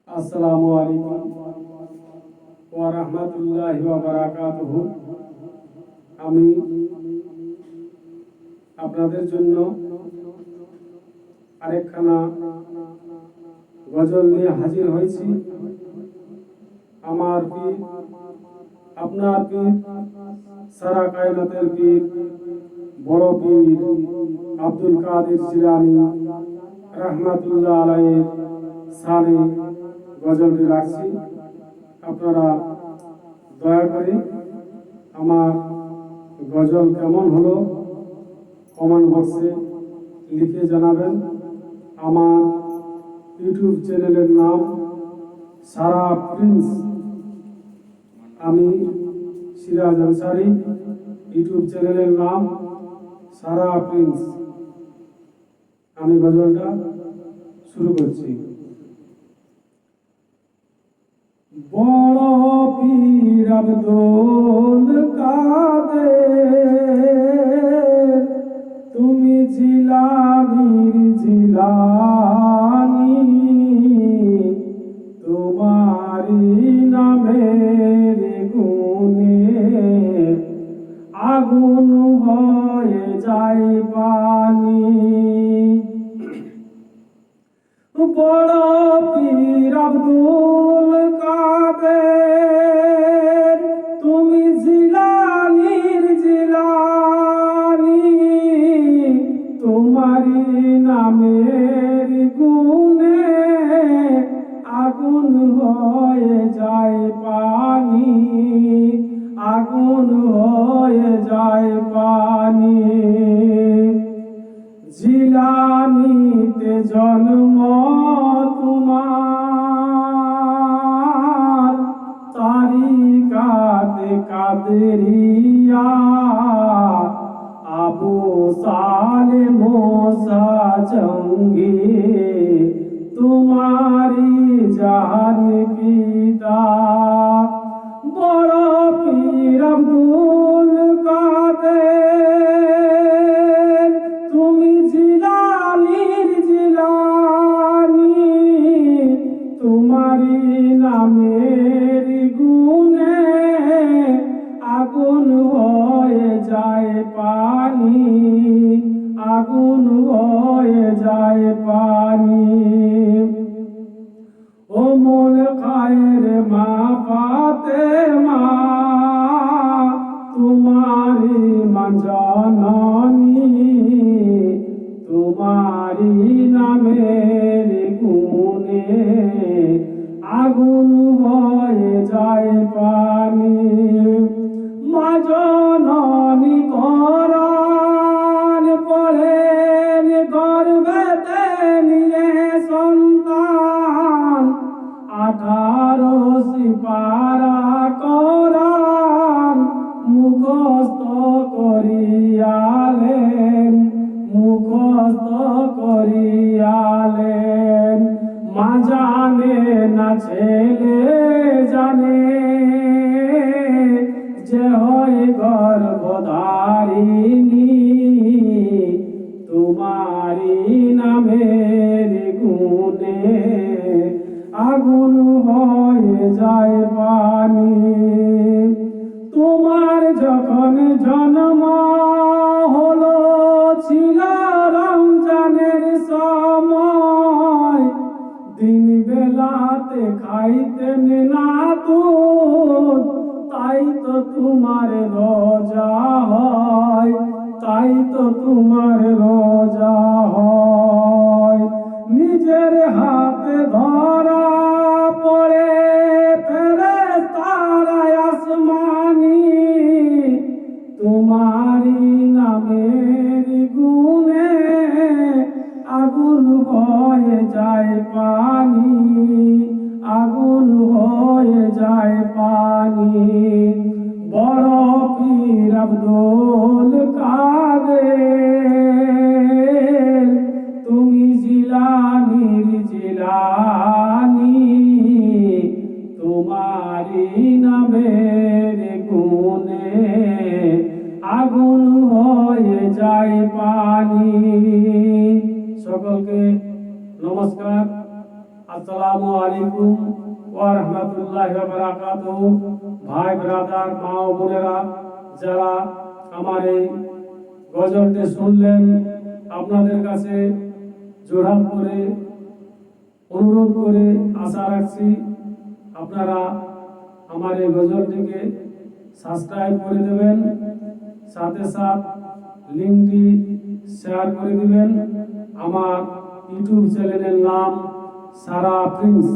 আসসালামু আলাইকুম ওয়া রাহমাতুল্লাহি ওয়া বারাকাতুহু। আমি আপনাদের জন্য আরেকখানা গজল নিয়ে হাজির হয়েছি। আমার পীর, আপনার পীর, সারা কায়নাতের পীর, বড় পীর আব্দুল কাদের জিলানী রাহমাতুল্লাহ আলাইহির শানে গজলটি রাখছি। আপনারা দয়া করে আমার গজল কেমন হলো কমেন্ট বক্সে লিখে জানাবেন। আমার ইউটিউব চ্যানেলের নাম সারা প্রিন্স। আমি সিরাজ আনসারী। ইউটিউব চ্যানেলের নাম সারা প্রিন্স। আমি গজলটা শুরু করছি। বড় পীর আব্দুল কাদের, তুমি জিলানীর জিলানী, তোমারি নামের গুণে আগুন হয়ে যায় পানি। বড় পীর আব্দুল কাদের, তুমি জিলানীর জিলানী, তোমারি নামের গুণে আগুন হয়ে যায় পানি, আগুন হয়ে যায় পানি। জিলানীতে জন্ম তোমার, তারিকাতে কাদেরিয়া, আবু সালে মোসা জঙ্গি, তোমারি জান পিতা। বড় পীর আব্দুল কাদের, তুমি জিলানীর জিলানী, তোমারি নামের গুণে আগুন হয়ে যায় পানি, আগুন হয়ে যায় পানি। ও মোল খায়ের মা ফাতেমা, তোমারি মা জননী, তোমারি নামের গুণে আগুন হয়ে যায় পানি। মা জননী কোরআন পড়েন গর্ভেতে নিয়ে সন্তান, 18 সিপারা কোরআন মুখস্থ করিয়ালেন, মুখস্থ করিয়ালেন। মা জানে না ছেলে জানে, যে হয় গর্ভধারিণী, তোমারি নামের গুণে আগুন হয়ে যায় পানি। তোমার যখন জন্ম হলো ছিল রমজানের সময়, দিন বেলাতে খাইতেন না দুধ, তাই তো তোমার রোজা হয়, তাই তো তোমার রোজা হয়। নিজের হাতে ধরা পড়ে ফেরেশতারা আসমানি, তোমারি নামের গুণে আগুন হয়ে যায় পানি, আগুন হয়ে যায় পানি। বড় পীর আব্দুল কাদের, তুমি জিলানীর জিলানী, তোমারি নামের গুণে আগুন হয়ে যায় পানি। সকলকে নমস্কার। আসসালামু আলাইকুম ওয়া রাহমাতুল্লাহি ওয়া বারাকাতুহু। ভাই ব্রাদার মা ও বোনেরা, যারা আমার এই গজলটি শুনলেন, আপনাদের কাছে জোড়হাত করে অনুরোধ করে আশা রাখছি আপনারা আমার এই গজলটিকে সাবস্ক্রাইব করে দেবেন, সাথে সাথে লিঙ্কটি শেয়ার করে দিবেন। আমার ইউটিউব চ্যানেলের নাম সারা প্রিন্স।